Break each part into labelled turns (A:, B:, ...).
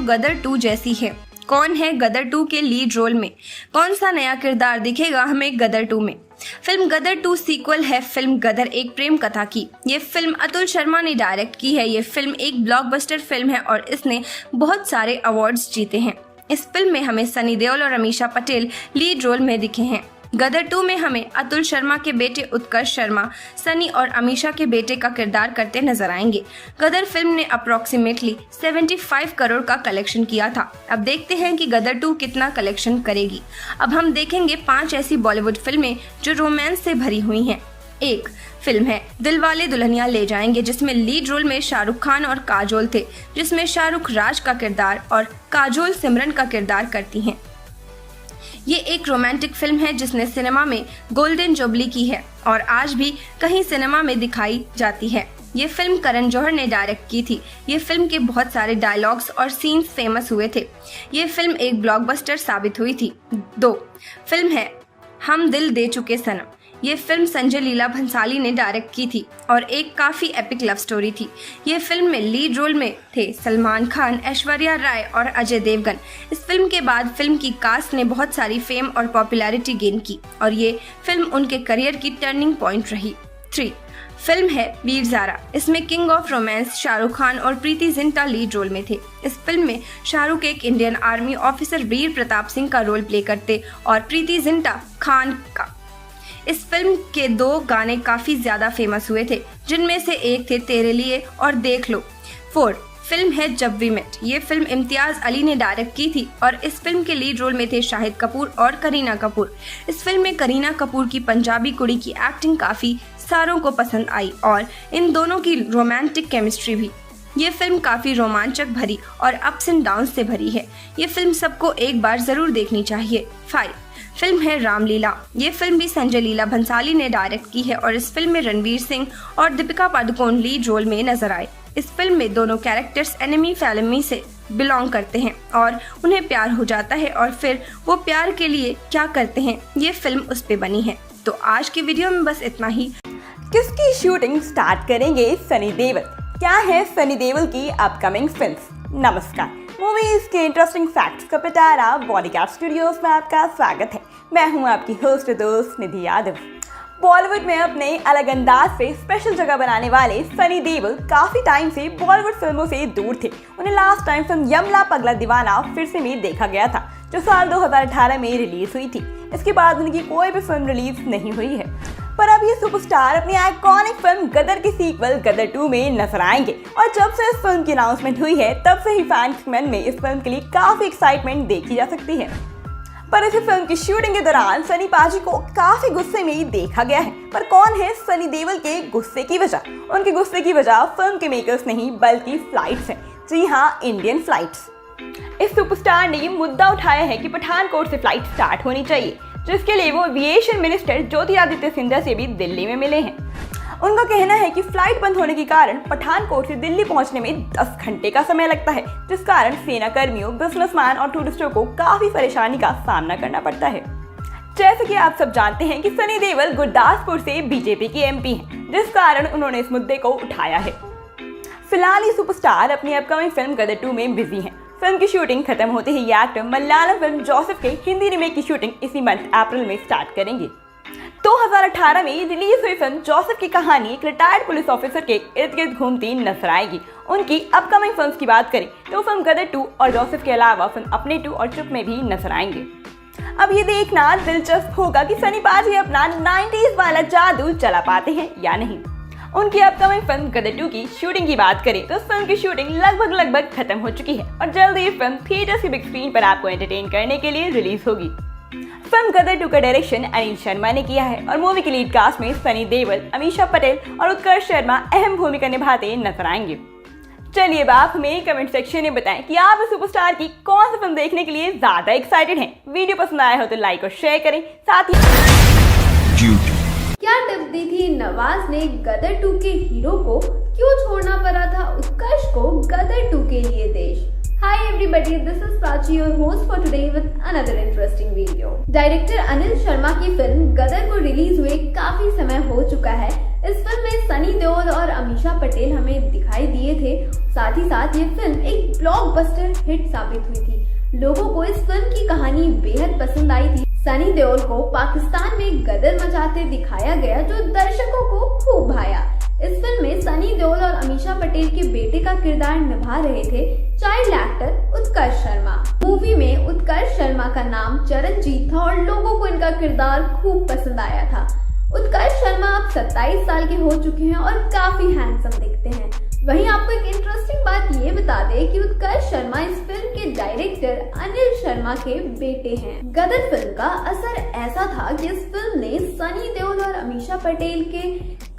A: गदर 2 जैसी है। कौन है गदर 2 के लीड रोल में? कौन सा नया किरदार दिखेगा हमें गदर 2 में? फिल्म गदर 2 सीक्वल है फिल्म गदर एक प्रेम कथा की। ये फिल्म अतुल शर्मा ने डायरेक्ट की है। ये फिल्म एक ब्लॉकबस्टर फिल्म है और इसने बहुत सारे अवार्ड्स जीते हैं। इस फिल्म में हमें सनी देओल और अमीषा पटेल लीड रोल में दिखे हैं। गदर 2 में हमें अतुल शर्मा के बेटे उत्कर्ष शर्मा सनी और अमीषा के बेटे का किरदार करते नजर आएंगे। गदर फिल्म ने अप्रोक्सीमेटली 75 करोड़ का कलेक्शन किया था। अब देखते हैं कि गदर 2 कितना कलेक्शन करेगी। अब हम देखेंगे 5 ऐसी बॉलीवुड फिल्में जो रोमांस से भरी हुई हैं। एक फिल्म है दिलवाले दुल्हनिया ले जाएंगे, जिसमें लीड रोल में शाहरुख खान और काजोल थे, जिसमें शाहरुख राज का किरदार और काजोल सिमरन का किरदार करती हैं। ये एक रोमांटिक फिल्म है जिसने सिनेमा में गोल्डन जुबली की है और आज भी कहीं सिनेमा में दिखाई जाती है। ये फिल्म करण जौहर ने डायरेक्ट की थी। ये फिल्म के बहुत सारे डायलॉग्स और सीन्स फेमस हुए थे। ये फिल्म एक ब्लॉकबस्टर साबित हुई थी। 2 फिल्म है हम दिल दे चुके सनम। ये फिल्म संजय लीला भंसाली ने डायरेक्ट की थी और एक काफी एपिक लव स्टोरी थी। ये फिल्म में लीड रोल में थे सलमान खान, ऐश्वर्या राय और अजय देवगन। इस फिल्म के बाद फिल्म की कास्ट ने बहुत सारी फेम और पॉपुलैरिटी गेन की और ये फिल्म उनके करियर की टर्निंग पॉइंट रही। 3 फिल्म है वीर ज़ारा। इसमें king of romance Shahrukh Khan और प्रीति जिंटा लीड रोल में थे। इस फिल्म में शाहरुख एक इंडियन आर्मी ऑफिसर वीर प्रताप सिंह का रोल प्ले करते और प्रीति जिंटा खान का। इस फिल्म के 2 गाने काफी ज्यादा फेमस हुए थे, जिनमें से एक थे तेरे लिए और देख लो। 4 फिल्म है जब वी मेट। ये फिल्म इम्तियाज अली ने डायरेक्ट की थी और इस फिल्म के लीड रोल में थे शाहिद कपूर और करीना कपूर। इस फिल्म में करीना कपूर की पंजाबी कुड़ी की एक्टिंग काफी सारों को पसंद आई और इन दोनों की रोमांटिक केमिस्ट्री भी। ये फिल्म काफी रोमांचक भरी और अप्स एंड डाउन से भरी है। ये फिल्म सबको एक बार जरूर देखनी चाहिए। 5 फिल्म है रामलीला। ये फिल्म भी संजय लीला भंसाली ने डायरेक्ट की है और इस फिल्म में रणवीर सिंह और दीपिका पादुकोण लीड रोल में नजर आए। इस फिल्म में दोनों कैरेक्टर्स एनिमी फैमिली से बिलोंग करते हैं और उन्हें प्यार हो जाता है और फिर वो प्यार के लिए क्या करते हैं, ये फिल्म उस पे बनी है। तो आज की वीडियो में बस इतना ही।
B: किसकी शूटिंग स्टार्ट करेंगे सनी देओल? क्या है सनी देओल की अपकमिंग फिल्म्स? नमस्कार, मूवीज के इंटरेस्टिंग फैक्ट्स का पिटारा बॉडीगार्ड स्टूडियोज में आपका स्वागत है। मैं हूं आपकी होस्ट दोस्त निधि यादव। बॉलीवुड में अपने अलग अंदाज से स्पेशल जगह बनाने वाले सनी देओल काफी टाइम से बॉलीवुड फिल्मों से दूर थे। उन्हें लास्ट टाइम फिल्म यमला पगला दीवाना फिर से में देखा गया था, जो साल 2018 में रिलीज हुई थी। इसके बाद उनकी कोई भी फिल्म रिलीज नहीं हुई है, पर अब ये सुपरस्टार अपनी आइकॉनिक फिल्म गदर की सीक्वल गदर 2 में नजर आएंगे। और जब से इस फिल्म की अनाउंसमेंट हुई है तब से ही फैंस के मन में इस फिल्म के लिए काफी एक्साइटमेंट देखी जा सकती है। पर इस फिल्म की शूटिंग के दौरान सनी पाजी को काफी गुस्से में ही देखा गया है। पर कौन है सनी देओल के गुस्से की वजह? उनके गुस्से की वजह फिल्म के मेकर्स नहीं बल्कि फ्लाइट्स हैं। जी हाँ, इंडियन फ्लाइट्स। इस सुपरस्टार ने ये मुद्दा उठाया है कि पठानकोट से फ्लाइट स्टार्ट होनी चाहिए, जिसके लिए वो एविएशन मिनिस्टर ज्योतिरादित्य सिंधिया से भी दिल्ली में मिले हैं। उनका कहना है कि फ्लाइट बंद होने के कारण पठानकोट से दिल्ली पहुंचने में 10 घंटे का समय लगता है, जिस कारण सेना कर्मियों, बिजनेसमैन और टूरिस्टों को काफी परेशानी का सामना करना पड़ता है। जैसे कि आप सब जानते हैं कि सनी देओल गुरदासपुर से बीजेपी के एमपी हैं, जिस कारण उन्होंने इस मुद्दे को उठाया है। फिलहाल ये सुपरस्टार अपनी अपकमिंग फिल्म गदर 2 में बिजी हैं। फिल्म की शूटिंग खत्म होते ही ये एक्टर मलयालम फिल्म जोसेफ के हिंदी रीमेक की शूटिंग इसी मंथ अप्रैल में स्टार्ट करेंगे। 2018 में रिलीज हुई फिल्म जोसेफ की कहानी एक रिटायर्ड पुलिस ऑफिसर के इर्द गिर्द घूमती नजर आएगी। उनकी अपकमिंग फिल्म्स की बात करें तो फिल्म गदर 2 और जोसेफ के अलावा फिल्म अपने 2 और चुप में भी नजर आएंगे। अब ये देखना दिलचस्प होगा कि सनी पाजी अपना 90s वाला जादू चला पाते हैं या नहीं। उनकी अपकमिंग फिल्म गदर 2 की शूटिंग की बात करें तो फिल्म की शूटिंग लगभग खत्म हो चुकी है और जल्द ही फिल्म थिएटर्स की बिग स्क्रीन पर आपको एंटरटेन करने के लिए रिलीज होगी। फिल्म गदर 2 का डायरेक्शन अनिल शर्मा ने किया है और मूवी की लीड कास्ट में सनी देओल, अमीषा पटेल और उत्कर्ष शर्मा अहम भूमिका निभाते नजर आएंगे। चलिए अब आप हमें कमेंट सेक्शन में बताएं कि आप इस सुपरस्टार की कौन सी फिल्म देखने के लिए ज्यादा एक्साइटेड हैं। वीडियो पसंद आया हो तो लाइक और शेयर करें। साथ ही
C: क्या टिप दी थी नवाज ने गदर 2 के हीरो को? क्यों छोड़ना पड़ा था उत्कर्ष को गदर 2 के लिए देश? Hi everybody, this is Prachi, your host for today with another interesting video. Director Anil Sharma की फिल्म गदर को रिलीज हुए काफी समय हो चुका है। इस फिल्म में सनी देओल और अमीषा पटेल हमें दिखाई दिए थे। साथ ही साथ ये फिल्म एक ब्लॉकबस्टर हिट साबित हुई थी। लोगों को इस फिल्म की कहानी बेहद पसंद आई थी। सनी देओल को पाकिस्तान में गदर मचाते दिखाया गया, जो दर्शकों को खूब भाया। इस फिल्म में सनी देओल और अमीषा पटेल के बेटे का किरदार निभा रहे थे चाइल्ड एक्टर उत्कर्ष शर्मा। मूवी में उत्कर्ष शर्मा का नाम चरणजीत था और लोगों को इनका किरदार खूब पसंद आया था। उत्कर्ष शर्मा अब 27 साल के हो चुके हैं और काफी हैंडसम दिखते हैं। वहीं आपको एक इंटरेस्टिंग बात ये बता दें कि उत्कर्ष शर्मा इस फिल्म के डायरेक्टर अनिल शर्मा के बेटे हैं। गदर फिल्म का असर ऐसा था कि इस फिल्म ने सनी देओल और अमीषा पटेल के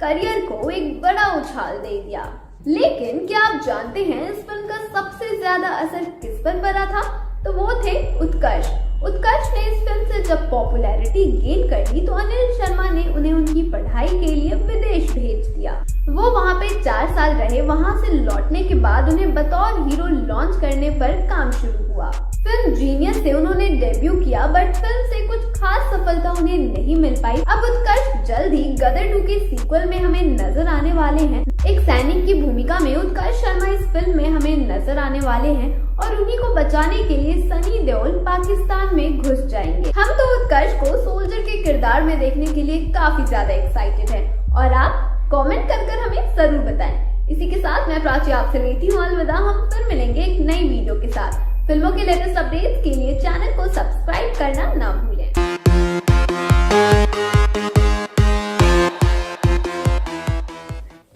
C: करियर को एक बड़ा उछाल दे दिया। लेकिन क्या आप जानते हैं इस फिल्म का सबसे ज्यादा असर किस पर पड़ा था? तो वो थे उत्कर्ष। उत्कर्ष ने इस फिल्म से जब पॉपुलैरिटी गेन कर ली तो अनिल शर्मा ने उन्हें उनकी पढ़ाई के लिए विदेश भेज दिया। वो वहाँ पे 4 साल रहे। वहाँ से लौटने के बाद उन्हें बतौर हीरो लॉन्च करने पर काम शुरू हुआ। फिल्म जीनियस से उन्होंने डेब्यू किया, बट फिल्म से कुछ खास सफलता उन्हें नहीं मिल पाई। अब उत्कर्ष जल्द ही गदर 2 के सीक्वल में हमें नजर आने वाले हैं। एक सैनिक की भूमिका में उत्कर्ष शर्मा इस फिल्म में हमें नजर आने वाले हैं और उन्हीं को बचाने के लिए सनी देओल पाकिस्तान में घुस जाएंगे। हम तो उत्कर्ष को सोल्जर के किरदार में देखने के लिए काफी ज्यादा एक्साइटेड हैं और आप कमेंट कर हमें जरूर बताएं। इसी के साथ मैं प्राची आपसे लेती हूँ अलविदा। हम फिर मिलेंगे एक नई वीडियो के साथ। फिल्मों के लेटेस्ट अपडेट्स के लिए चैनल को सब्सक्राइब करना ना भूलें।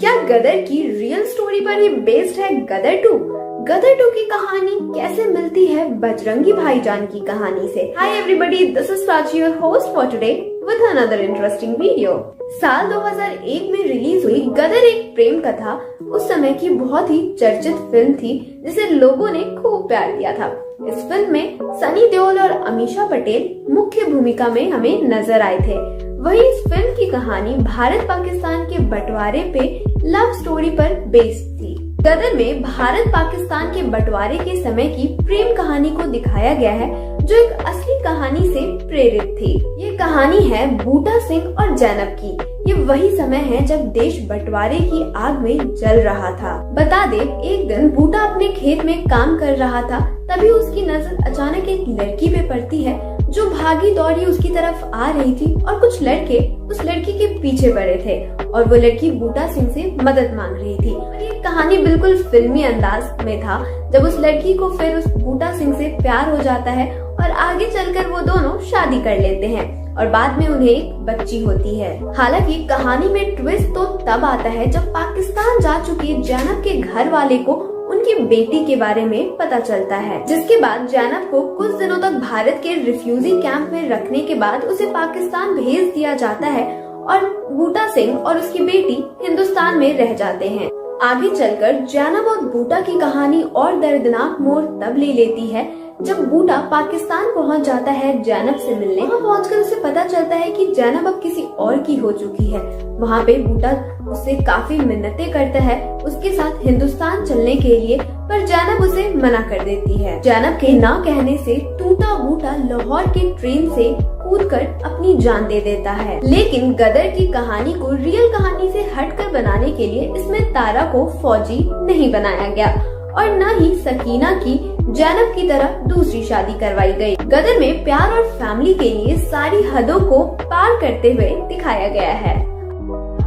C: क्या गदर की रियल स्टोरी पर ही बेस्ड है गदर 2? गदर 2 की कहानी कैसे मिलती है बजरंगी भाईजान की कहानी से? Hi everybody, this is Prachi, your host for today with another interesting video. साल 2001 में रिलीज हुई गदर एक प्रेम कथा उस समय की बहुत ही चर्चित फिल्म थी, जिसे लोगों ने खूब प्यार दिया था। इस फिल्म में सनी देओल और अमीषा पटेल मुख्य भूमिका में हमें नजर आए थे। वहीं इस फिल्म की कहानी भारत पाकिस्तान के बंटवारे पे लव स्टोरी पर बेस्ड थी। गदर में भारत पाकिस्तान के बंटवारे के समय की प्रेम कहानी को दिखाया गया है, जो एक असली कहानी से प्रेरित थी। ये कहानी है बूटा सिंह और जैनब की। ये वही समय है जब देश बंटवारे की आग में जल रहा था। बता दे, एक दिन बूटा अपने खेत में काम कर रहा था, तभी उसकी नजर अचानक एक लड़की पे पड़ती है जो भागी दौड़ी उसकी तरफ आ रही थी और कुछ लड़के उस लड़की के पीछे पड़े थे और वो लड़की बूटा सिंह से मदद मांग रही थी। और ये कहानी बिल्कुल फिल्मी अंदाज में था, जब उस लड़की को फिर उस बूटा सिंह से प्यार हो जाता है और आगे चलकर वो दोनों शादी कर लेते हैं और बाद में उन्हें एक बच्ची होती है। हालांकि कहानी में ट्विस्ट तो तब आता है जब पाकिस्तान जा चुकी जैनब के घर वाले को उनकी बेटी के बारे में पता चलता है, जिसके बाद जैनब को कुछ दिनों तक भारत के रिफ्यूजी कैंप में रखने के बाद उसे पाकिस्तान भेज दिया जाता है और बूटा सिंह और उसकी बेटी हिंदुस्तान में रह जाते हैं। आगे चलकर जैनब और बूटा की कहानी और दर्दनाक मोड़ तब ले लेती है जब बूटा पाकिस्तान पहुंच जाता है जैनब से मिलने। वहाँ पहुंचकर उसे पता चलता है कि जैनब अब किसी और की हो चुकी है। वहाँ पे बूटा उससे काफी मिन्नतें करता है उसके साथ हिंदुस्तान चलने के लिए, पर जैनब उसे मना कर देती है। जैनब के ना कहने से टूटा बूटा लाहौर के ट्रेन से कूदकर अपनी जान दे देता है। लेकिन गदर की कहानी को रियल कहानी से हटकर बनाने के लिए इसमें तारा को फौजी नहीं बनाया गया और न ही सकीना की जैनब की तरह दूसरी शादी करवाई गई। गदर में प्यार और फैमिली के लिए सारी हदों को पार करते हुए दिखाया गया है।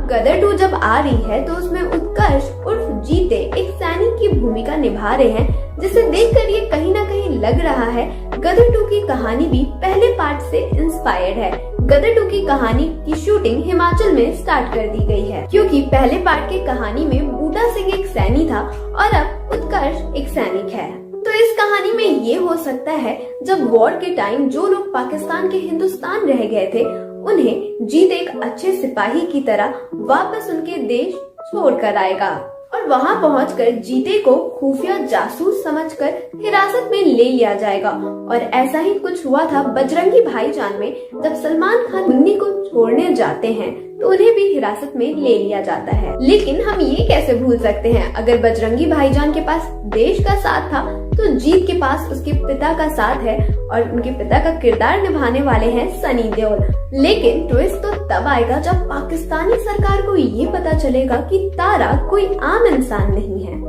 C: गदर 2 जब आ रही है तो उसमें उत्कर्ष उर्फ जीते एक सैनिक की भूमिका निभा रहे हैं, जिसे देखकर ये कहीं ना कहीं लग रहा है गदर 2 की कहानी भी पहले पार्ट से इंस्पायर्ड है। गदर 2 की कहानी की शूटिंग हिमाचल में स्टार्ट कर दी गई है, क्योंकि पहले पार्ट की कहानी में बूटा सिंह एक सैनिक था और अब उत्कर्ष एक सैनिक है। तो इस कहानी में ये हो सकता है जब वॉर के टाइम जो लोग पाकिस्तान के हिंदुस्तान रह गए थे, उन्हें जीत एक अच्छे सिपाही की तरह वापस उनके देश छोड़कर आएगा और वहां पहुंचकर जीते को खुफिया जासूस समझकर हिरासत में ले लिया जाएगा। और ऐसा ही कुछ हुआ था बजरंगी भाईजान में, जब सलमान खान मुन्नी को छोड़ने जाते हैं तो उन्हें भी हिरासत में ले लिया जाता है। लेकिन हम ये कैसे भूल सकते हैं, अगर बजरंगी भाईजान के पास देश का साथ था तो जीत के पास उसके पिता का साथ है और उनके पिता का किरदार निभाने वाले हैं सनी देओल। लेकिन ट्विस्ट तो तब आएगा जब पाकिस्तानी सरकार को ये पता चलेगा कि तारा कोई आम इंसान नहीं है।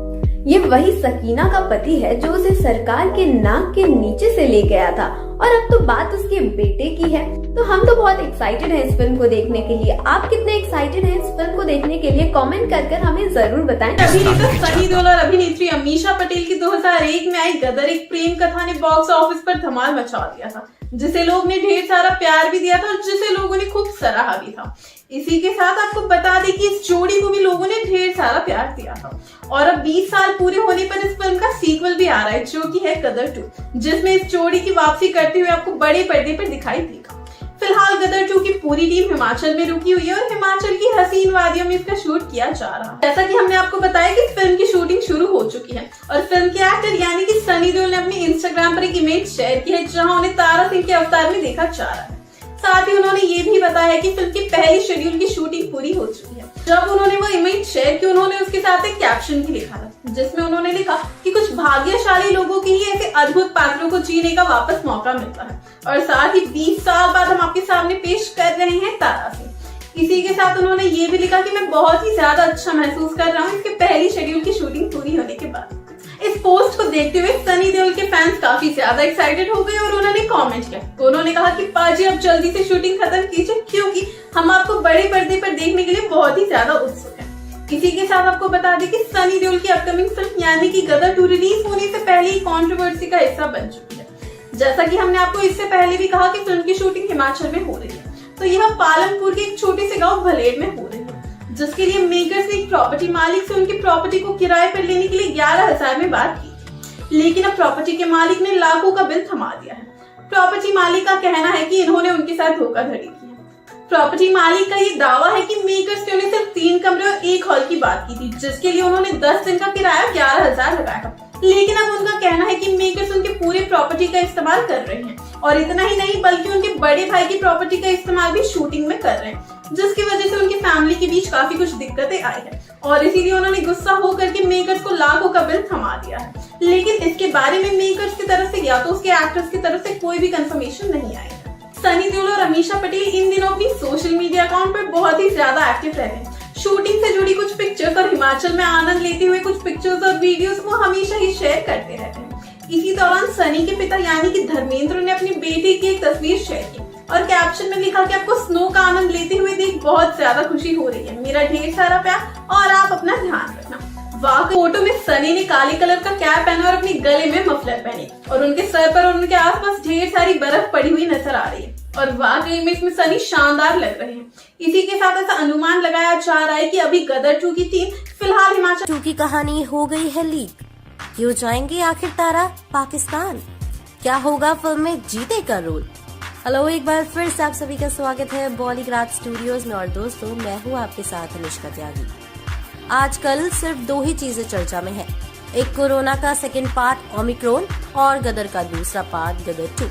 C: ये वही सकीना का पति है जो उसे सरकार के नाक के नीचे से ले गया था और अब तो बात उसके बेटे की है। तो हम तो बहुत एक्साइटेड हैं इस फिल्म को देखने के लिए। आप कितने एक्साइटेड हैं इस फिल्म को देखने के लिए? कमेंट कर हमें जरूर बताएं।
D: अभिनेता सनी देओल और अभिनेत्री अमीषा पटेल की 2001 में आई गदर एक प्रेम कथा ने बॉक्स ऑफिस पर धमाल मचा दिया था, जिसे लोग ने ढेर सारा प्यार भी दिया था और जिसे लोगों ने खूब सराहा भी था। इसी के साथ आपको बता दें कि इस जोड़ी को भी लोगों ने ढेर सारा प्यार दिया था और अब 20 साल पूरे होने पर इस फिल्म का सीक्वल भी आ रहा है, जो कि है गदर 2, जिसमें इस जोड़ी की वापसी करते हुए आपको बड़े पर्दे पर दिखाई देगा। फिलहाल गदर 2 की पूरी टीम हिमाचल में रुकी हुई है और हिमाचल की हसीन वादियों में इसका शूट किया जा रहा है। जैसा कि हमने आपको बताया कि फिल्म की शूटिंग शुरू हो चुकी है और फिल्म के एक्टर यानी कि सनी देओल ने अपने इंस्टाग्राम पर एक इमेज शेयर की है जहां उन्हें तारा सिंह के अवतार में देखा जा रहा है। साथ ही उन्होंने ये भी बताया कि फिल्म की पहली शेड्यूल की शूटिंग पूरी हो चुकी है। जब उन्होंने वो इमेज शेयर की, उन्होंने उसके साथ एक कैप्शन भी लिखा था, जिसमें उन्होंने लिखा कि कुछ भाग्यशाली लोगों के ही ऐसे अद्भुत पात्रों को जीने का वापस मौका मिलता है और साथ ही 20 साल बाद हम आपके सामने पेश कर रहे हैं तारा सिंह। इसी के साथ उन्होंने ये भी लिखा कि मैं बहुत ही ज्यादा अच्छा महसूस कर रहा हूँ इसके पहली शेड्यूल की शूटिंग पूरी होने के बाद। इस पोस्ट को देखते हुए सनी देओल के फैंस काफी ज्यादा एक्साइटेड हो गए और उन्होंने कमेंट किया। तो उन्होंने कहा कि पाजी अब जल्दी से शूटिंग खत्म कीजिए क्योंकि हम आपको बड़े पर्दे पर देखने के लिए बहुत ही ज्यादा उत्सुक हैं। इसी के साथ आपको बता दें कि सनी देओल की अपकमिंग फिल्म यानी कि गदर 2 रिलीज होने से पहले ही कंट्रोवर्सी का हिस्सा बन चुकी है। जैसा कि हमने आपको इससे पहले भी कहा कि फिल्म की शूटिंग हिमाचल में हो रही है, तो यह पालमपुर के एक छोटे से गाँव भलेड़ में हो रही है, जिसके लिए मेकर्स ने एक प्रॉपर्टी मालिक से उनकी प्रॉपर्टी को किराए पर लेने के लिए 11,000 में बात की थी। लेकिन अब प्रॉपर्टी के मालिक ने लाखों का बिल थमा दिया है। प्रॉपर्टी मालिक का कहना है कि इन्होंने उनके साथ धोखाधड़ी की है। प्रॉपर्टी मालिक का ये दावा है कि मेकर्स ने उन्हें सिर्फ 3 कमरे और 1 हॉल की बात की थी, जिसके लिए उन्होंने 10 दिन का किराया 11,000 लगाया। लेकिन अब उनका कहना है कि मेकर्स उनके पूरे प्रॉपर्टी का इस्तेमाल कर रहे हैं और इतना ही नहीं बल्कि उनके बड़े भाई की प्रॉपर्टी का इस्तेमाल भी शूटिंग में कर रहे हैं, जिसकी वजह से उनकी फैमिली के बीच काफी कुछ दिक्कतें आई है और इसीलिए उन्होंने गुस्सा होकर के मेकर्स को लाखों का बिल थमा दिया है। लेकिन इसके बारे में मेकर्स की तरफ से या तो उसके एक्टर्स की तरफ से कोई भी कंफर्मेशन नहीं आई है। सनी देओल और अमीषा पटेल इन दिनों अपनी सोशल मीडिया अकाउंट पर बहुत ही ज्यादा एक्टिव रह रहे हैं। शूटिंग से जुड़ी कुछ पिक्चर्स और हिमाचल में आनंद लेते हुए कुछ पिक्चर्स और वीडियोस वो हमेशा ही शेयर करते रहते हैं। इसी दौरान सनी के पिता यानी कि धर्मेंद्र ने अपनी बेटी की एक तस्वीर शेयर की और कैप्शन में लिखा कि आपको स्नो का आनंद लेते हुए देख बहुत ज्यादा खुशी हो रही है, मेरा ढेर सारा प्यार और आप अपना ध्यान रखना। वाकई फोटो में सनी ने काले कलर का कैप पहना और अपने गले में मफलर पहने और उनके सर पर और उनके आसपास ढेर सारी बर्फ पड़ी हुई नजर आ रही है और वाकई में इसमें सनी शानदार लग रहे हैं। इसी के साथ ऐसा अनुमान लगाया जा रहा है कि अभी गदर 2 की टीम फिलहाल हिमाचल
E: 2 की कहानी हो गई है लीक। क्यों जाएंगे आखिर तारा पाकिस्तान? क्या होगा फिल्म में जीते का रोल? हेलो, एक बार फिर से आप सभी का स्वागत है बॉलीग्राड स्टूडियोज में और दोस्तों मैं हूँ आपके साथ अनुष्का त्यागी। आजकल सिर्फ 2 ही चीजें चर्चा में है, एक कोरोना का सेकेंड पार्ट ओमिक्रॉन और गदर का दूसरा पार्ट गदर 2।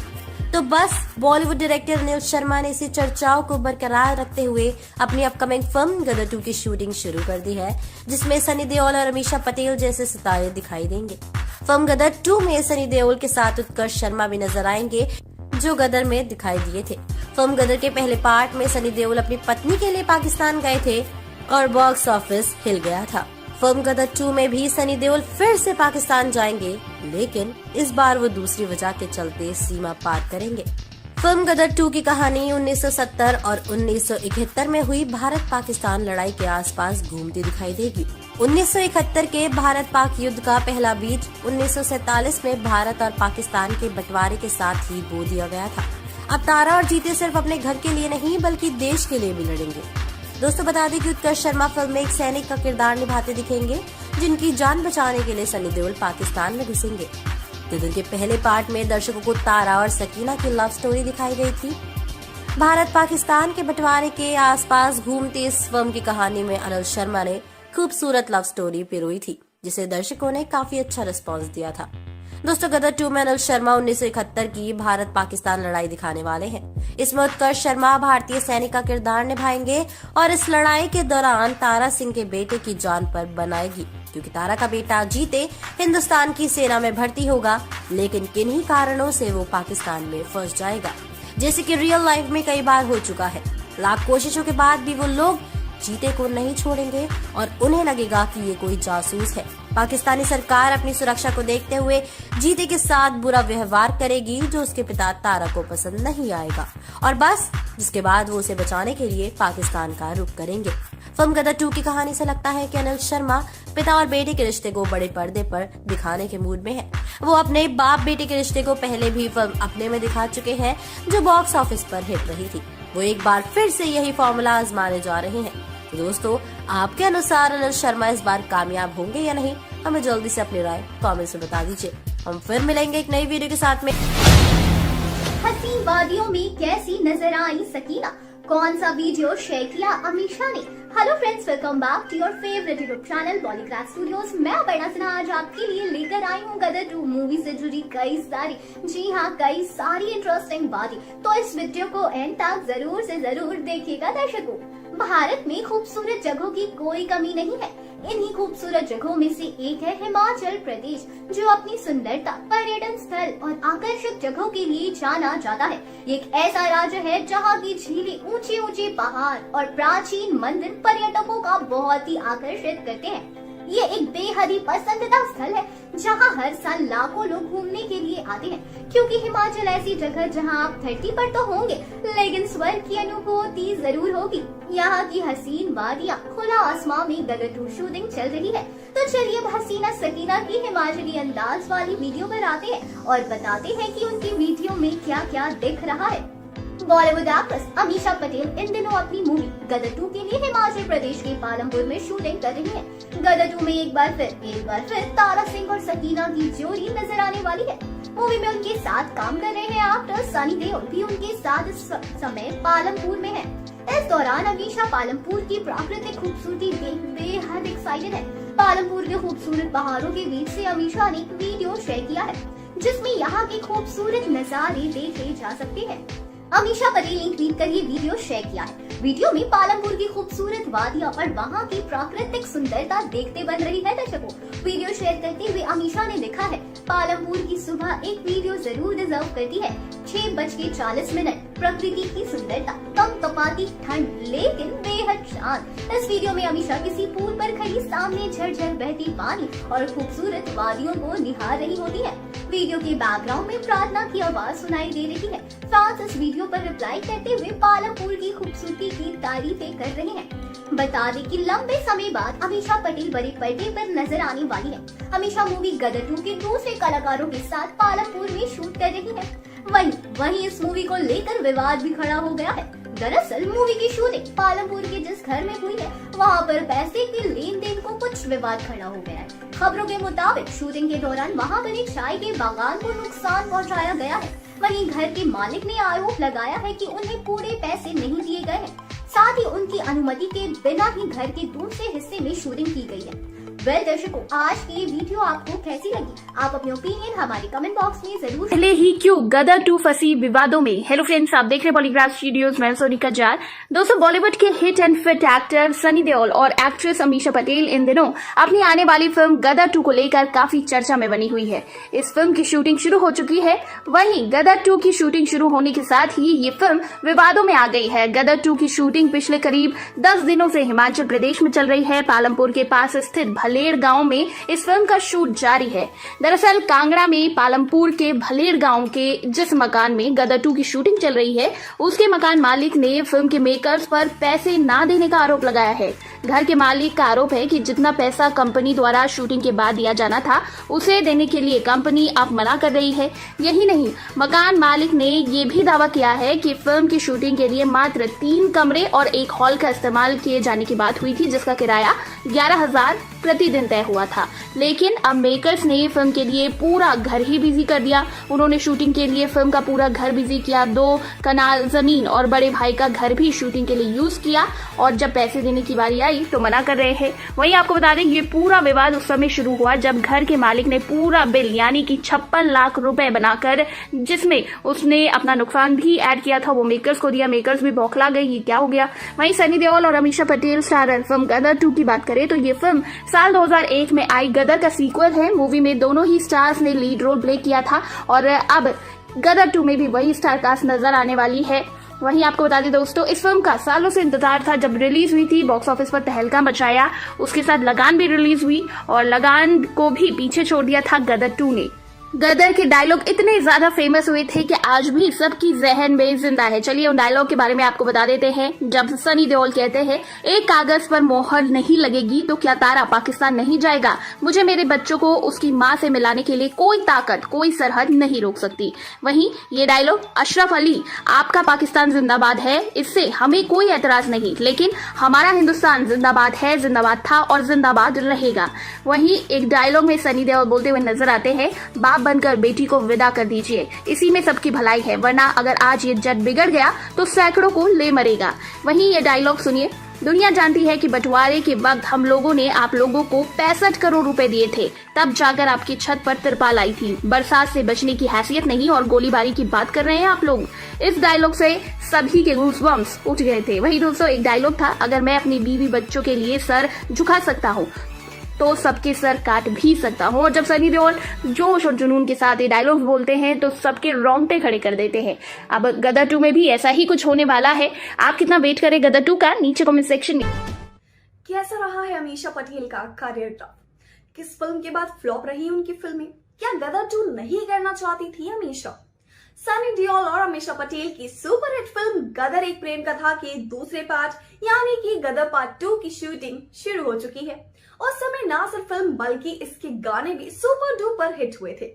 E: तो बस बॉलीवुड डायरेक्टर अनिल शर्मा ने इसी चर्चाओं को बरकरार रखते हुए अपनी अपकमिंग फिल्म गदर 2 की शूटिंग शुरू कर दी है, जिसमें सनी देओल और अमीषा पटेल जैसे सितारे दिखाई देंगे। फिल्म गदर 2 में सनी देओल के साथ उत्कर्ष शर्मा भी नजर आएंगे, जो गदर में दिखाई दिए थे। फिल्म गदर के पहले पार्ट में सनी देओल अपनी पत्नी के लिए पाकिस्तान गए थे और बॉक्स ऑफिस हिल गया था। फिल्म गदर 2 में भी सनी देओल फिर से पाकिस्तान जाएंगे, लेकिन इस बार वो दूसरी वजह के चलते सीमा पार करेंगे। फिल्म गदर 2 की कहानी 1970 और 1971 में हुई भारत पाकिस्तान लड़ाई के आसपास घूमती दिखाई देगी। 1971 के भारत पाक युद्ध का पहला बीज 1947 में भारत और पाकिस्तान के बंटवारे के साथ ही बो दिया गया था। अब तारा और जीते सिर्फ अपने घर के लिए नहीं बल्कि देश के लिए भी लड़ेंगे। दोस्तों बता दें कि उत्कर्ष शर्मा फिल्म में एक सैनिक का किरदार निभाते दिखेंगे, जिनकी जान बचाने के लिए सनी देओल पाकिस्तान में घुसेंगे। गदर के पहले पार्ट में दर्शकों को तारा और सकीना की लव स्टोरी दिखाई गई थी। भारत पाकिस्तान के बंटवारे के आसपास घूमती इस फिल्म की कहानी में अनिल शर्मा ने खूबसूरत लव स्टोरी पिरोई थी, जिसे दर्शकों ने काफी अच्छा रिस्पॉन्स दिया था। दोस्तों गदर 2 में अनिल शर्मा 1971 की भारत पाकिस्तान लड़ाई दिखाने वाले हैं। इसमें उत्कर्ष शर्मा भारतीय सैनिक का किरदार निभाएंगे और इस लड़ाई के दौरान तारा सिंह के बेटे की जान पर बनाएगी। क्योंकि तारा का बेटा जीते हिंदुस्तान की सेना में भर्ती होगा, लेकिन किन्हीं कारणों से वो पाकिस्तान में फंस जाएगा, जैसे कि रियल लाइफ में कई बार हो चुका है। लाख कोशिशों के बाद भी वो लोग जीते को नहीं छोड़ेंगे और उन्हें लगेगा कि ये कोई जासूस है। पाकिस्तानी सरकार अपनी सुरक्षा को देखते हुए जीते के साथ बुरा व्यवहार करेगी, जो उसके पिता तारा को पसंद नहीं आएगा, और बस जिसके बाद वो उसे बचाने के लिए पाकिस्तान का रुख करेंगे। फिल्म गदर 2 की कहानी से लगता है कि अनिल शर्मा पिता और बेटे के रिश्ते को बड़े पर्दे पर दिखाने के मूड में है। वो अपने बाप बेटे के रिश्ते को पहले भी फिल्म अपने में दिखा चुके हैं, जो बॉक्स ऑफिस पर हिट रही थी। वो एक बार फिर से यही फॉर्मूला आजमाने जा रहे हैं। तो दोस्तों, आपके अनुसार अनिल शर्मा इस बार कामयाब होंगे या नहीं? हमें जल्दी से अपनी राय कमेंट्स में बता दीजिए। हम फिर मिलेंगे एक नई वीडियो के साथ में।
C: हसीन वादियों में कैसी नजर आई सकीना? कौन सा वीडियो शेयर किया अमीशा ने? Hello friends, welcome back to your favourite YouTube channel Bollygraph studios. मैं अपर्णा सिन्हा आज आपके लिए लेकर आई हूँ गदर 2 मूवी से जुड़ी कई सारी इंटरेस्टिंग बातें। तो इस वीडियो को एंड तक जरूर से जरूर देखिएगा दर्शकों। भारत में खूबसूरत जगहों की कोई कमी नहीं है। इन्हीं खूबसूरत जगहों में से एक है हिमाचल प्रदेश, जो अपनी सुंदरता, पर्यटन स्थल और आकर्षक जगहों के लिए जाना जाता है। ये एक ऐसा राज्य है जहाँ की झीलें, ऊंचे ऊंचे पहाड़ और प्राचीन मंदिर पर्यटकों का बहुत ही आकर्षित करते हैं। ये एक बेहद ही पसंदीदा स्थल है जहाँ हर साल लाखों लोग घूमने के लिए आते हैं, क्योंकि हिमाचल ऐसी जगह जहाँ आप धरती पर तो होंगे, लेकिन स्वर्ग की अनुभूति जरूर होगी। यहाँ की हसीन वादियाँ, खुला आसमां में गदर 2 शूटिंग चल रही है। तो चलिए अब हसीना सकीना की हिमाचली अंदाज वाली वीडियो पर आते हैं और बताते हैं कि उनकी वीडियो में क्या क्या दिख रहा है। बॉलीवुड एक्ट्रेस अमीशा पटेल इन दिनों अपनी मूवी गदर 2 के लिए हिमाचल प्रदेश के पालमपुर में शूटिंग कर रही है। गदर 2 में एक बार फिर तारा सिंह और सकीना की जोड़ी नजर आने वाली है। मूवी में उनके साथ काम कर रहे हैं एक्टर सनी देओल भी उनके साथ इस समय पालमपुर में है। इस दौरान अमीशा पालमपुर की प्राकृतिक खूबसूरती देख बेहद एक्साइटेड है। पालमपुर के खूबसूरत पहाड़ों के बीच से अमीशा ने एक वीडियो शेयर किया है, जिसमें यहाँ के खूबसूरत नजारे देखे जा सकते हैं। अमीशा पटेल ने ट्वीट कर ये वीडियो शेयर किया है। वीडियो में पालमपुर की खूबसूरत वादियां और वहाँ की प्राकृतिक सुंदरता देखते बन रही है दर्शकों। वीडियो शेयर करते हुए अमीशा ने लिखा है, पालमपुर की सुबह एक वीडियो जरूर डिजर्व करती है। 6:40 प्रकृति की सुंदरता, कम तपाती ठंड लेकिन बेहद शांत। इस वीडियो में अमीशा किसी पुल पर खड़ी सामने झरझर बहती पानी और खूबसूरत वादियों को निहार रही होती है। वीडियो के बैकग्राउंड में प्रार्थना की आवाज सुनाई दे रही है। फैंस इस वीडियो पर रिप्लाई करते हुए पालमपुर की खूबसूरती की तारीफें कर रहे हैं। बता दें कि लंबे समय बाद अमीशा पटेल बड़े पर्दे पर नजर आने वाली है। अमीशा मूवी गदर 2 के दूसरे कलाकारों के साथ पालमपुर में शूट कर रही है। वहीं इस मूवी को लेकर विवाद भी खड़ा हो गया है। दरअसल मूवी की शूटिंग पालमपुर के जिस घर में हुई है, वहां पर पैसे के लेन देन को कुछ विवाद खड़ा हो गया है। खबरों के मुताबिक शूटिंग के दौरान वहां बने चाय के बागान को नुकसान पहुंचाया गया है। वहीं घर के मालिक ने आरोप लगाया है कि उन्हें पूरे पैसे नहीं दिए गए हैं, साथ ही उनकी अनुमति के बिना ही घर के दूसरे हिस्से में शूटिंग की गई है। वेल दर्शकों, आज की ये वीडियो आपको कैसी लगी? आप अपने ओपिनियन हमारे कमेंट बॉक्स में जरूर।
A: पहले ही क्यों गदर 2 फंसी विवादों में। हेलो फ्रेंड्स, आप देख रहे हैं बॉलीग्राफ स्टूडियोज, मैं सोनिका जार। दोस्तों, बॉलीवुड के hit and fit actor Sunny Deol और एक्ट्रेस अमीशा पटेल इन दिनों अपनी आने वाली फिल्म गदर 2 को लेकर काफी चर्चा में बनी हुई है। इस फिल्म की शूटिंग शुरू हो चुकी है। वहीं गदर 2 की शूटिंग शुरू होने के साथ ही ये फिल्म विवादों में आ गई है। गदर 2 की शूटिंग पिछले करीब 10 दिनों से हिमाचल प्रदेश में चल रही है। पालमपुर के पास स्थित भलेड़ गांव में इस फिल्म का शूट जारी है। दरअसल कांगड़ा में पालमपुर के भलेड़ गांव के जिस मकान में गदर 2 की शूटिंग चल रही है, उसके मकान मालिक ने फिल्म के मेकर्स पर पैसे ना देने का आरोप लगाया है। घर के मालिक का आरोप है कि जितना पैसा कंपनी द्वारा शूटिंग के बाद दिया जाना था, उसे देने के लिए कंपनी अब मना कर रही है। यही नहीं, मकान मालिक ने ये भी दावा किया है कि फिल्म की शूटिंग के लिए मात्र 3 कमरे और एक हॉल का इस्तेमाल किए जाने की बात हुई थी, जिसका किराया 11,000 प्रतिदिन तय हुआ था। लेकिन अब मेकर्स ने फिल्म के लिए पूरा घर ही बिजी कर दिया। उन्होंने शूटिंग के लिए फिल्म का पूरा घर बिजी किया। 2 कनाल जमीन और बड़े भाई का घर भी शूटिंग के लिए यूज किया, और जब पैसे देने की बारी आई तो मना कर रहे हैं। वहीं आपको बता दें, ये पूरा विवाद उस समय शुरू हुआ जब घर के मालिक ने पूरा बिल यानी कि 56 लाख रुपए बनाकर, जिसमें उसने अपना नुकसान भी ऐड किया था, वो मेकर्स को दिया। मेकर्स भी बौखला गए, ये क्या हो गया। वहीं सनी देओल और अमीशा पटेल स्टारर फिल्म गदर 2 की बात करें तो ये फिल्म साल
F: साल 2001 में आई गदर का सीक्वल है। मूवी में दोनों ही स्टार्स ने लीड रोल प्ले किया था और अब गदर 2 में भी वही स्टार कास्ट नजर आने वाली है। वहीं आपको बता दें दोस्तों, इस फिल्म का सालों से इंतजार था। जब रिलीज हुई थी बॉक्स ऑफिस पर तहलका मचाया। उसके साथ लगान भी रिलीज हुई और लगान को भी पीछे छोड़ दिया था गदर 2 ने। गदर के डायलॉग इतने ज्यादा फेमस हुए थे कि आज भी सबकी जहन में जिंदा है। चलिए उन डायलॉग के बारे में आपको बता देते हैं। जब सनी देओल कहते हैं, एक कागज पर मोहर नहीं लगेगी तो क्या तारा पाकिस्तान नहीं जाएगा। मुझे मेरे बच्चों को उसकी माँ से मिलाने के लिए कोई ताकत, कोई सरहद नहीं रोक सकती। वहीं ये डायलॉग अशरफ अली, आपका पाकिस्तान जिंदाबाद है, इससे हमें कोई एतराज नहीं, लेकिन हमारा हिंदुस्तान जिंदाबाद है, जिंदाबाद था और जिंदाबाद रहेगा। वहीं एक डायलॉग में सनी देओल बोलते हुए नजर आते हैं, बाप बनकर बेटी को विदा कर दीजिए, इसी में सबकी भलाई है, वरना अगर आज ये जट बिगड़ गया तो सैकड़ों को ले मरेगा। वहीं ये डायलॉग सुनिए, दुनिया जानती है कि बंटवारे के वक्त हम लोगों ने आप लोगों को 65 करोड़ रुपए दिए थे, तब जाकर आपकी छत पर तिरपाल आई थी। बरसात से बचने की हैसियत नहीं और गोलीबारी की बात कर रहे हैं आप लोग। इस डायलॉग से सभी के गूज़बम्प्स उठ गए थे। वहीं दोस्तों एक डायलॉग था, अगर मैं अपनी बीवी बच्चों के लिए सर झुका सकता हूँ तो सबके सर काट भी सकता हूँ। और जब सनी देओल जोश और जुनून के साथ ये डायलॉग बोलते हैं तो सबके रोंगटे खड़े कर देते हैं। अब गदर 2 में भी ऐसा ही कुछ होने वाला है। आप कितना वेट करें गदर 2 का, नीचे कमेंट सेक्शन में।
A: कैसा रहा है अमीषा पटेल का करियर ग्राफ? किस फिल्म के बाद फ्लॉप रही उनकी फिल्में? क्या गदर 2 नहीं करना चाहती थी अमीषा? सनी देओल और अमीषा पटेल की सुपरहिट फिल्म गदर एक प्रेम कथा के दूसरे पार्ट यानी कि गदर पार्ट 2 की शूटिंग शुरू हो चुकी है। उस समय ना सिर्फ फिल्म बल्कि इसके गाने भी सुपर डुपर हिट हुए थे।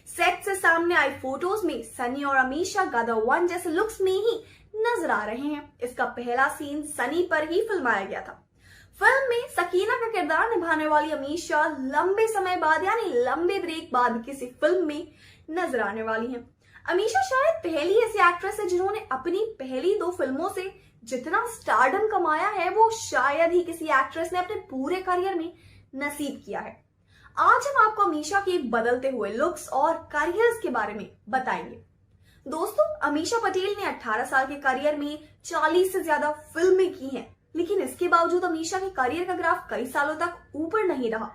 A: सेट से सामने आई फोटोज में सनी और अमीषा गदर 1 जैसे लुक्स में ही नजर आ रहे हैं। इसका पहला सीन सनी पर ही फिल्माया गया था। फिल्म में सकीना का किरदार निभाने वाली अमीषा लंबे समय बाद यानी लंबे ब्रेक बाद किसी फिल्म में नजर आने वाली हैं। अमीषा शायद पहली ऐसी एक्ट्रेस है जिन्होंने अपनी पहली 2 फिल्मों से जितना स्टारडम कमाया है वो शायद ही किसी एक्ट्रेस ने अपने पूरे करियर में नसीब किया है। आज हम आपको अमीषा के बदलते हुए लुक्स और करियर्स के बारे में बताएंगे। दोस्तों, अमीषा पटेल ने 18 साल के करियर में 40 से ज्यादा फिल्में की हैं, लेकिन इसके बावजूद अमीषा के करियर का ग्राफ कई सालों तक ऊपर नहीं रहा।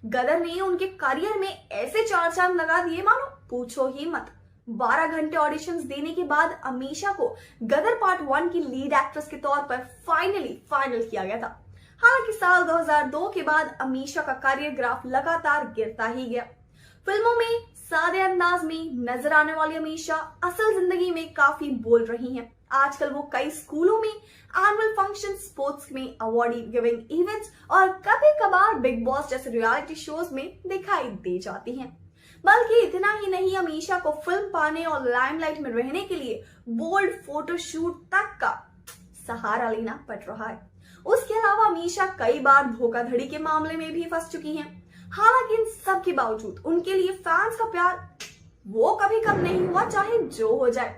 A: गदर ने उनके करियर में ऐसे 4 चांद लगा दिए मानो पूछो ही मत। 12 घंटे ऑडिशंस देने के बाद अमीषा को गदर पार्ट 1 की लीड एक्ट्रेस के तौर पर फाइनल किया गया था। हालांकि साल 2002 के बाद अमीषा का करियर ग्राफ लगातार गिरता ही गया। फिल्मों में सादे अंदाज में नजर आने वाली अमीषा असल जिंदगी में काफी बोल रही हैं। आजकल वो कई स्कूलों में एनुअल फंक्शन, स्पोर्ट्स में अवार्ड गिविंग इवेंट्स और कभी कभार बिग बॉस जैसे रियलिटी शोज में दिखाई दे जाती हैं। बल्कि इतना ही नहीं, अमीषा को फिल्म पाने और लाइमलाइट में रहने के लिए बोल्ड फोटोशूट तक का सहारा लेना पड़ रहा है। उसके अलावा अमीषा कई बार धोखाधड़ी के मामले में भी फंस चुकी हैं। हालांकि इन सब के बावजूद उनके लिए फैंस का प्यार वो कभी कम नहीं हुआ, चाहे जो हो जाए।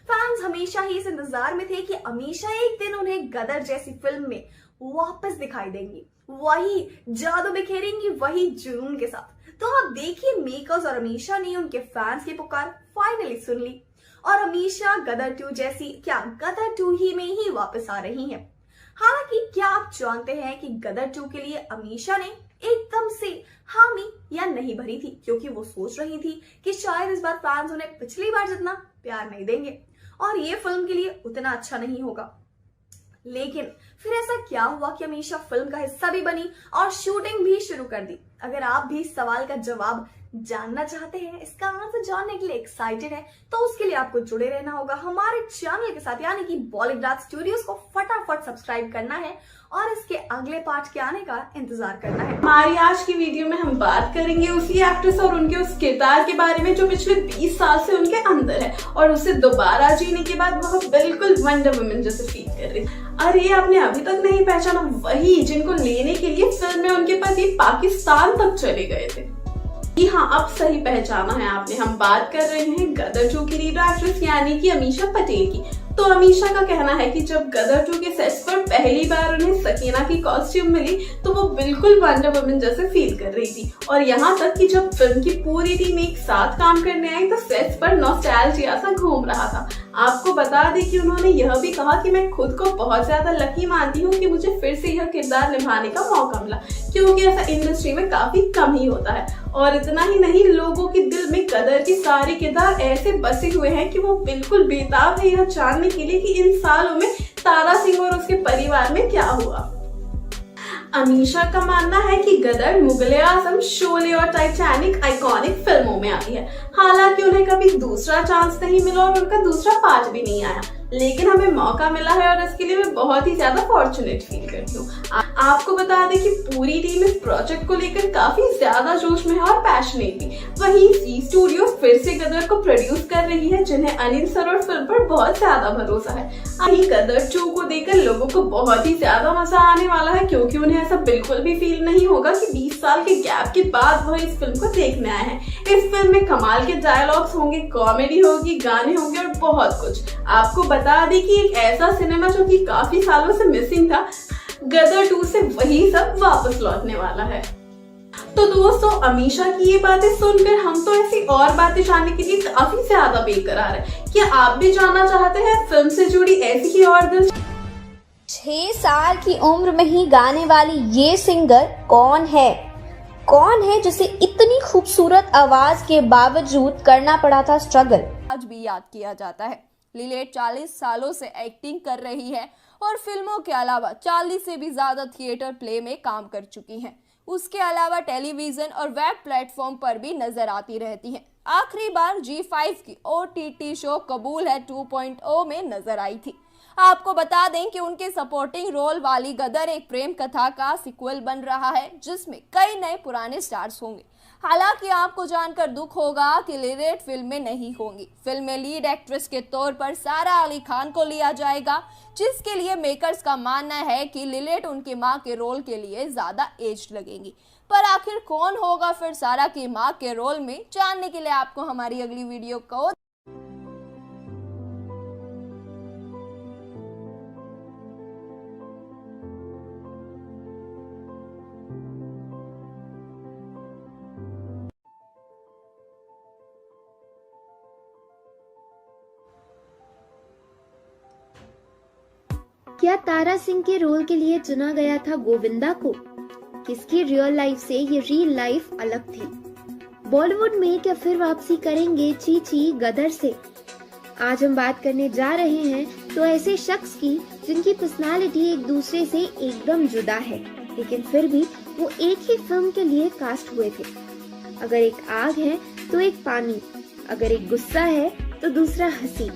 A: फैंस हमेशा ही इस इंतजार में थे कि अमीषा एक दिन उन्हें गदर जैसी फिल्म में वापस दिखाई देंगी, वही जादू बिखेरेंगी, वही जुनून के साथ। तो आप देखिए, मेकर्स और अमीषा ने उनके फैंस की पुकार फाइनली सुन ली और अमीषा गदर 2 जैसी क्या गदर 2 ही में ही वापस आ रही हैं। हालांकि क्या आप जानते हैं कि गदर 2 के लिए अमीषा ने एकदम से हामी या नहीं भरी थी, क्योंकि वो सोच रही थी कि शायद इस बार फैंस उन्हें पिछली बार जितना प्यार नहीं देंगे और ये फिल्म के लिए उतना अच्छा नहीं होगा। लेकिन फिर ऐसा क्या हुआ कि अमीषा फिल्म का हिस्सा भी बनी और शूटिंग भी शुरू कर दी। अगर आप भी इस सवाल का जवाब जानना चाहते हैं, इसका आंसर जानने के लिए एक्साइटेड है, तो उसके लिए आपको जुड़े रहना होगा हमारे चैनल के साथ, यानी कि बॉलीग्राज स्टूडियोज को फटाफट सब्सक्राइब करना है और इसके अगले पार्ट के आने का इंतजार करना है।
D: हमारी आज की वीडियो में हम बात करेंगे उसी एक्ट्रेस और उनके उस किरदार के बारे में जो पिछले 20 साल से उनके अंदर है और उसे दोबारा जीने के बाद वह बिल्कुल वंडर वुमन जैसे फील कर रही। अरे आपने अभी तक नहीं पहचाना वही जिनको लेने के लिए फिल्म में उनके पति पाकिस्तान तक चले गए थे। जी हाँ, अब सही पहचाना है आपने। हम बात कर रहे हैं गदर 2 की लीड एक्ट्रेस यानी कि अमीषा पटेल की। तो अमीषा का कहना है कि जब गदर 2 के सेट्स पर पहली बार उन्हें सकीना की कॉस्ट्यूम मिली तो वो बिल्कुल वंडर वुमन जैसे फील कर रही थी। और यहाँ तक कि जब फिल्म की पूरी टीम एक साथ काम करने आई तो सेट्स पर नॉस्टैल्जिया सा घूम रहा था। आपको बता दें कि उन्होंने यह भी कहा कि मैं खुद को बहुत ज्यादा लकी मानती हूँ कि मुझे फिर से यह किरदार निभाने का मौका मिला, क्योंकि ऐसा इंडस्ट्री में काफी कम ही होता है। और इतना ही नहीं, लोगों के दिल में गदर के सारे किरदार ऐसे बसे हुए हैं कि वो बिल्कुल बेताब है यह जानने के लिए कि इन सालों में तारा सिंह और उसके परिवार में क्या हुआ। अमीशा का मानना है कि गदर मुगल-ए-आजम, शोले और टाइटैनिक आइकॉनिक फिल्मों में आई है। हालांकि उन्हें कभी दूसरा चांस नहीं मिला और उनका दूसरा पार्ट भी नहीं आया, लेकिन हमें मौका मिला है और इसके लिए मैं बहुत ही ज्यादा फॉर्चुनेट फील करती हूँ। आपको बता दें कि पूरी टीम इस प्रोजेक्ट को लेकर काफी ज्यादा जोश में है और पैशनेट भी। वहीं जी स्टूडियो फिर से गदर को प्रोड्यूस कर रही है, जिन्हें अनिल सर और फिल्म पर बहुत ज्यादा भरोसा है। वहीं गदर 2 को देखकर लोगों को बहुत ही ज्यादा मजा आने वाला है, क्योंकि उन्हें ऐसा बिल्कुल भी फील नहीं होगा कि 20 साल के गैप के बाद वह इस फिल्म को देखने आए हैं। इस फिल्म में कमाल के डायलॉग्स होंगे, कॉमेडी होगी, गाने होंगे और बहुत कुछ। आपको बता दें कि एक ऐसा सिनेमा जो कि काफी सालों से मिसिंग था, गदर 2 से वही सब वापस लौटने वाला है। तो दोस्तों, अमीशा की ये बातें सुनकर हम तो ऐसी और बातें जानने के लिए काफी ज्यादा बेकरार है। क्या आप भी जानना चाहते हैं फिल्म से जुड़ी ऐसी ही और दिल
C: 6 साल की उम्र में ही गाने वाली ये सिंगर कौन है? कौन है जिसे इतनी खूबसूरत आवाज के बावजूद करना पड़ा था स्ट्रगल?
G: आज भी याद किया जाता है। लिलेट 40 सालों से एक्टिंग कर रही है और फिल्मों के अलावा 40 से भी ज्यादा थिएटर प्ले में काम कर चुकी हैं। उसके अलावा टेलीविजन और वेब प्लेटफॉर्म पर भी नजर आती रहती हैं। आखिरी बार G5 की OTT शो कबूल है 2.0 में नजर आई थी। आपको बता दें कि उनके सपोर्टिंग रोल वाली गदर एक प्रेम कथा का सीक्वल बन रहा है, जिसमें कई नए पुराने स्टार्स होंगे। हालांकि आपको जानकर दुख होगा कि लिलेट फिल्म में नहीं होंगी। फिल्म में लीड एक्ट्रेस के तौर पर सारा अली खान को लिया जाएगा, जिसके लिए मेकर्स का मानना है कि लिलेट उनकी मां के रोल के लिए ज्यादा एज्ड लगेंगी। पर आखिर कौन होगा फिर सारा की मां के रोल में, जानने के लिए आपको हमारी अगली वीडियो को
H: क्या तारा सिंह के रोल के लिए चुना गया था गोविंदा को? किसकी रियल लाइफ से ये रियल लाइफ अलग थी? बॉलीवुड में क्या फिर वापसी करेंगे चीची गदर से? आज हम बात करने जा रहे हैं तो ऐसे शख्स की जिनकी पर्सनालिटी एक दूसरे से एकदम जुदा है, लेकिन फिर भी वो एक ही फिल्म के लिए कास्ट हुए थे। अगर एक आग है तो एक पानी, अगर एक गुस्सा है तो दूसरा हंसी।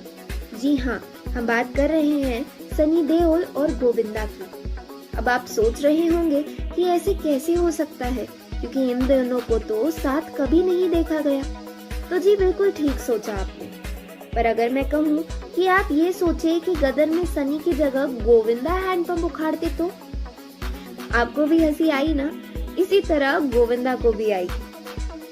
H: जी हाँ, हम बात कर रहे हैं सनी देओल और गोविंदा की। अब आप सोच रहे होंगे कि ऐसे कैसे हो सकता है, क्योंकि इन दोनों को तो साथ कभी नहीं देखा गया। तो जी बिल्कुल ठीक सोचा आपने। पर अगर मैं कहूँ कि आप ये सोचे कि गदर में सनी की जगह गोविंदा हैंडपंप उखाड़ते तो आपको भी हंसी आई ना? इसी तरह गोविंदा को भी आई।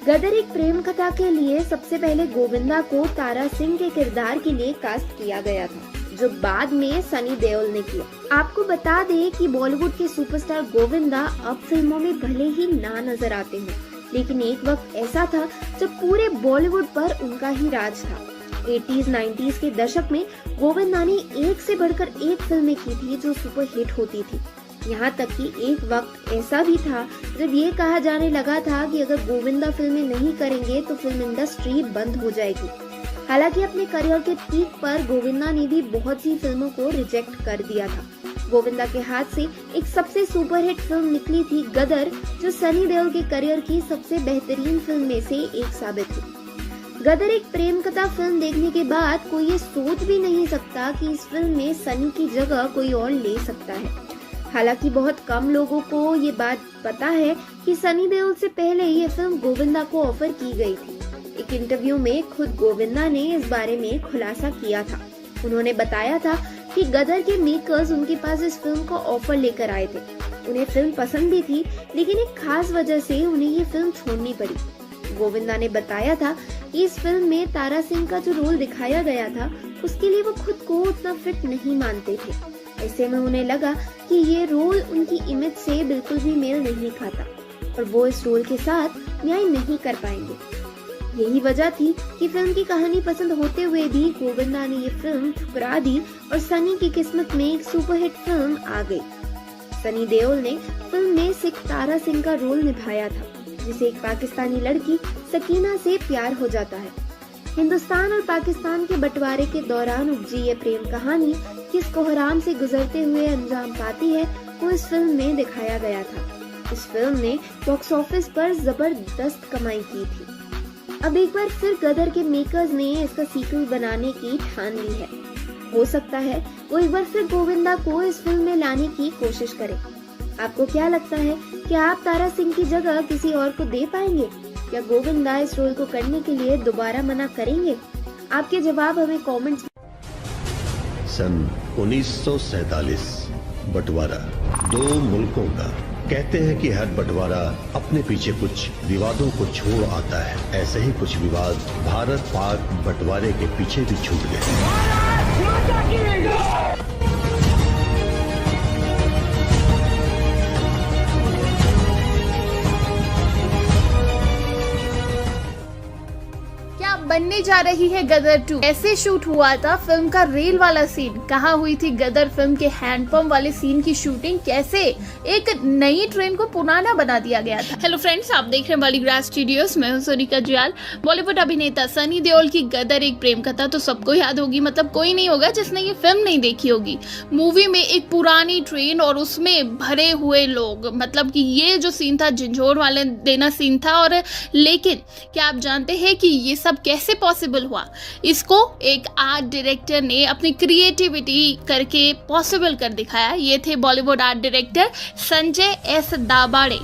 H: गदर एक प्रेम कथा के लिए सबसे पहले गोविंदा को तारा सिंह के किरदार के लिए कास्ट किया गया था, जो बाद में सनी देओल ने किया। आपको बता दें कि बॉलीवुड के सुपरस्टार गोविंदा अब फिल्मों में भले ही ना नजर आते हैं, लेकिन एक वक्त ऐसा था जब पूरे बॉलीवुड पर उनका ही राज था। 80s 90s के दशक में गोविंदा ने एक से बढ़कर एक फिल्में की थी जो सुपर हिट होती थी। यहाँ तक कि एक वक्त ऐसा भी था जब ये कहा जाने लगा था कि अगर गोविंदा फिल्में नहीं करेंगे तो फिल्म इंडस्ट्री बंद हो जाएगी। हालांकि अपने करियर के पीक पर गोविंदा ने भी बहुत सी फिल्मों को रिजेक्ट कर दिया था। गोविंदा के हाथ से एक सबसे सुपरहिट फिल्म निकली थी गदर, जो सनी देओल के करियर की सबसे बेहतरीन फिल्म में से एक साबित हुई। गदर एक प्रेम कथा फिल्म देखने के बाद कोई ये सोच भी नहीं सकता कि इस फिल्म में सनी की जगह कोई और ले सकता है। हालांकि बहुत कम लोगों को ये बात पता है कि सनी देओल से पहले ये फिल्म गोविंदा को ऑफर की गई थी। एक इंटरव्यू में खुद गोविंदा ने इस बारे में खुलासा किया था। उन्होंने बताया था कि गदर के मेकर्स उनके पास इस फिल्म का ऑफर लेकर आए थे। उन्हें फिल्म पसंद भी थी, लेकिन एक खास वजह से उन्हें ये फिल्म छोड़नी पड़ी। गोविंदा ने बताया था कि इस फिल्म में तारा सिंह का जो रोल दिखाया गया था, उसके लिए वो खुद को उतना फिट नहीं मानते थे। ऐसे में उन्हें लगा कि ये रोल उनकी इमेज से बिल्कुल भी मेल नहीं खाता और वो इस रोल के साथ न्याय नहीं कर पाएंगे। यही वजह थी कि फिल्म की कहानी पसंद होते हुए भी गोविंदा ने ये फिल्म ठुकरा दी और सनी की किस्मत में एक सुपरहिट फिल्म आ गई। सनी देओल ने फिल्म में सिख तारा सिंह का रोल निभाया था, जिसे एक पाकिस्तानी लड़की सकीना से प्यार हो जाता है। हिंदुस्तान और पाकिस्तान के बंटवारे के दौरान उपजी ये प्रेम कहानी किस कोहराम से गुजरते हुए अंजाम पाती है, वो इस फिल्म में दिखाया गया था। इस फिल्म ने बॉक्स ऑफिस पर जबरदस्त कमाई की थी। अब एक बार फिर गदर के मेकर्स ने इसका सीक्वल बनाने की ठान ली है। हो सकता है वो एक बार फिर गोविंदा को इस फिल्म में लाने की कोशिश करें। आपको क्या लगता है, क्या आप तारा सिंह की जगह किसी और को दे पाएंगे? क्या गोविंदा इस रोल को करने के लिए दोबारा मना करेंगे? आपके जवाब हमें कमेंट्स।
I: सन 1947 बंटवारा 2 मुल्कों का। कहते हैं कि हर बंटवारा अपने पीछे कुछ विवादों को छोड़ आता है। ऐसे ही कुछ विवाद भारत पाक बंटवारे के पीछे भी छूट गए।
F: बनने जा रही है गदर 2। ऐसे शूट हुआ था फिल्म का रेल वाला सीन, कहाँ हुई थी गदर फिल्म के हैंडपंप वाले सीन की शूटिंग, कैसे एक नई ट्रेन को पुराना बना दिया गया था। हेलो फ्रेंड्स, आप देख रहे हैं बॉलीग्राज स्टूडियोज, मैं हूं सोनिका जुयाल। बॉलीवुड अभिनेता सनी देओल की गदर एक प्रेम कथा तो सबको याद होगी, मतलब कोई नहीं होगा जिसने ये फिल्म नहीं देखी होगी। मूवी में एक पुरानी ट्रेन और उसमें भरे हुए लोग, मतलब कि ये जो सीन था झंझोर वाले देना सीन था। और लेकिन क्या आप जानते हैं कि ये सब कैसे पॉसिबल हुआ? इसको एक आर्ट डायरेक्टर ने अपनी क्रिएटिविटी करके पॉसिबल कर दिखाया। ये थे Bollywood art director Sanjay S Dabhade.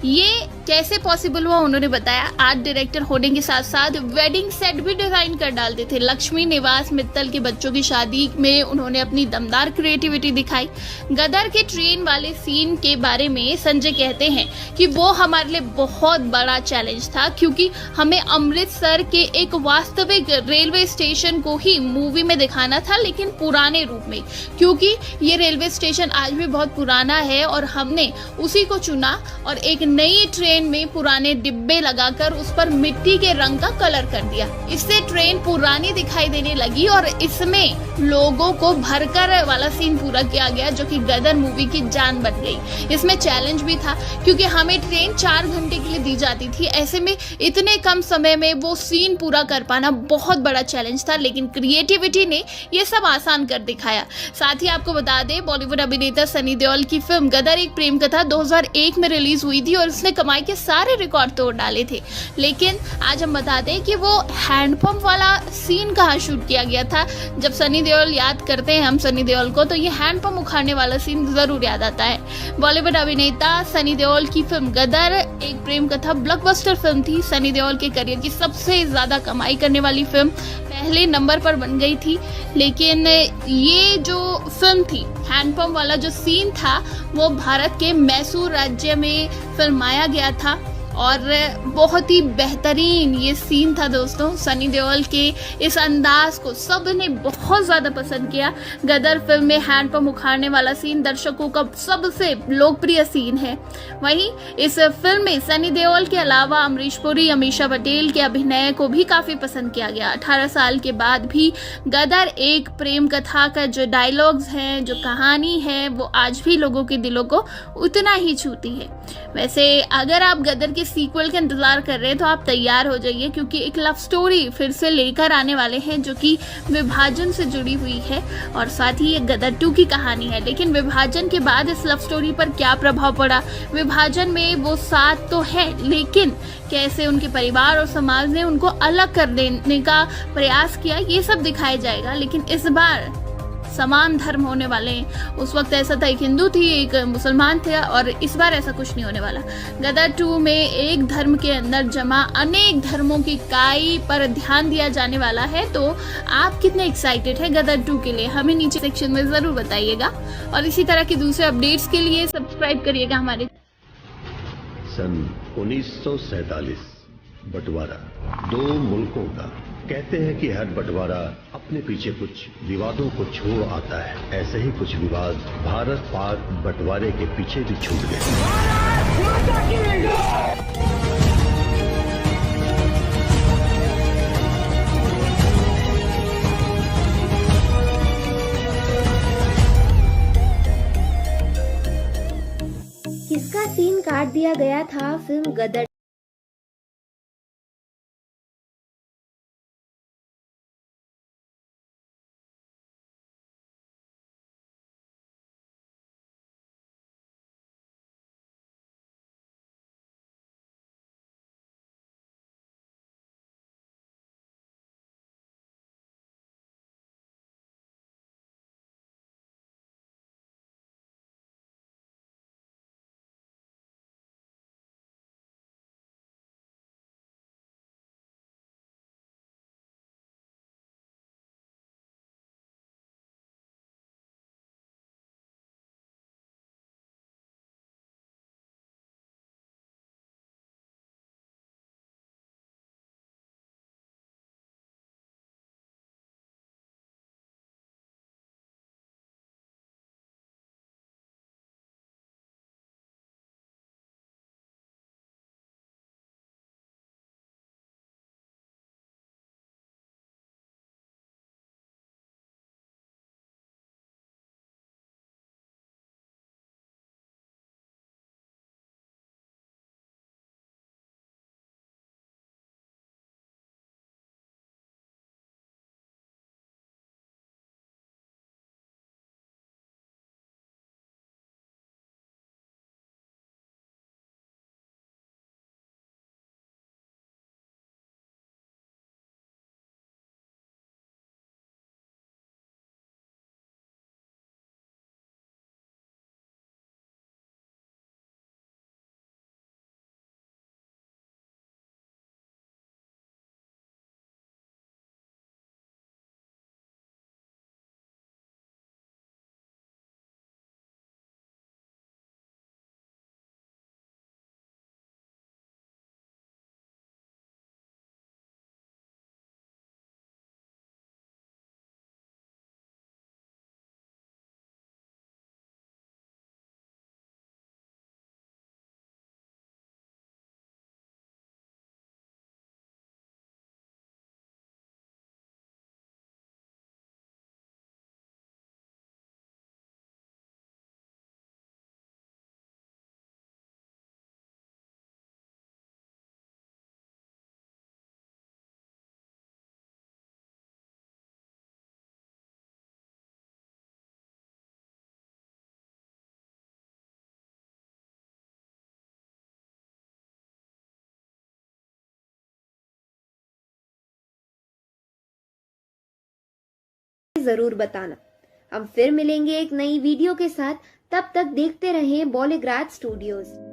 F: ये कैसे पॉसिबल हुआ उन्होंने बताया। आर्ट डायरेक्टर होने के साथ साथ वेडिंग सेट भी डिजाइन कर डालते थे। लक्ष्मी निवास मित्तल के बच्चों की शादी में उन्होंने अपनी दमदार क्रिएटिविटी दिखाई। गदर के ट्रेन वाले सीन के बारे में संजय कहते हैं कि वो हमारे लिए बहुत बड़ा चैलेंज था, क्योंकि हमें अमृतसर के एक वास्तविक रेलवे स्टेशन को ही मूवी में दिखाना था, लेकिन पुराने रूप में, क्योंकि ये रेलवे स्टेशन आज भी बहुत पुराना है और हमने उसी को चुना और एक नई ट्रेन में पुराने डिब्बे लगाकर उस पर मिट्टी के रंग का कलर कर दिया। इससे ट्रेन पुरानी दिखाई देने लगी और इसमें लोगों को भरकर वाला सीन पूरा किया गया, जो कि गदर मूवी की जान बन गई। इसमें चैलेंज भी था, क्योंकि हमें ट्रेन 4 घंटे के लिए दी जाती थी। ऐसे में इतने कम समय में वो सीन पूरा कर पाना बहुत बड़ा चैलेंज था, लेकिन क्रिएटिविटी ने ये सब आसान कर दिखाया। साथ ही आपको बता दें, बॉलीवुड अभिनेता सनी देओल की फिल्म गदर एक प्रेम कथा 2001 में रिलीज हुई थी और उसने कमाई के सारे रिकॉर्ड तोड़ डाले थे। लेकिन आज हम बताते हैं कि वो हैंडपंप वाला सीन कहाँ शूट किया गया था। जब सनी देओल याद करते हैं हम सनी देओल को, तो ये हैंडपंप उखाड़ने वाला सीन जरूर याद आता है। बॉलीवुड अभिनेता सनी देओल की फिल्म गदर एक प्रेम कथा ब्लॉकबस्टर फिल्म थी। सनी देओल के करियर की सबसे ज्यादा कमाई करने वाली फिल्म, पहले नंबर पर बन गई थी। लेकिन ये जो फिल्म थी, हैंडपंप वाला जो सीन था, वो भारत के मैसूर राज्य में फिल्माया गया था और बहुत ही बेहतरीन ये सीन था दोस्तों। सनी देओल के इस अंदाज को सबने बहुत ज़्यादा पसंद किया। गदर फिल्म में हैंडपंप उखाड़ने वाला सीन दर्शकों का सबसे लोकप्रिय सीन है। वहीं इस फिल्म में सनी देओल के अलावा अमरीश पुरी, अमीषा पटेल के अभिनय को भी काफ़ी पसंद किया गया। 18 साल के बाद भी गदर एक प्रेम कथा का जो डायलॉग्स हैं, जो कहानी है, वो आज भी लोगों के दिलों को उतना ही छूती है। वैसे अगर आप गदर के सीक्वल का इंतजार कर रहे हैं तो आप तैयार हो जाइए, क्योंकि एक लव स्टोरी फिर से लेकर आने वाले हैं, जो कि विभाजन से जुड़ी हुई है और साथ ही ये गदर 2 की कहानी है। लेकिन विभाजन के बाद इस लव स्टोरी पर क्या प्रभाव पड़ा? विभाजन में वो साथ तो है, लेकिन कैसे उनके परिवार और समाज ने उनको अलग कर देने का प्रयास किया, ये सब दिखाया जाएगा। लेकिन इस बार समान धर्म होने वाले हैं। उस वक्त ऐसा था, एक हिंदू थी, एक मुसलमान थे, और इस बार ऐसा कुछ नहीं होने वाला। गदर 2 में एक धर्म के अंदर जमा अनेक धर्मों की काई पर ध्यान दिया जाने वाला है। तो आप कितने एक्साइटेड हैं गदर 2 के लिए? हमें नीचे सेक्शन में जरूर बताइएगा और इसी तरह की दूसरे अपडेट्स के लिए सब्सक्राइब करिएगा हमारे।
I: सन 1947 बंटवारा 2 मुल्कों का। कहते हैं कि हर बंटवारा अपने पीछे कुछ विवादों को छोड़ आता है। ऐसे ही कुछ विवाद भारत पाक बंटवारे के पीछे भी छूट गए।
H: दिया गया था फिल्म गदर जरूर बताना। हम फिर मिलेंगे एक नई वीडियो के साथ, तब तक देखते रहें बॉलीग्राड स्टूडियोज।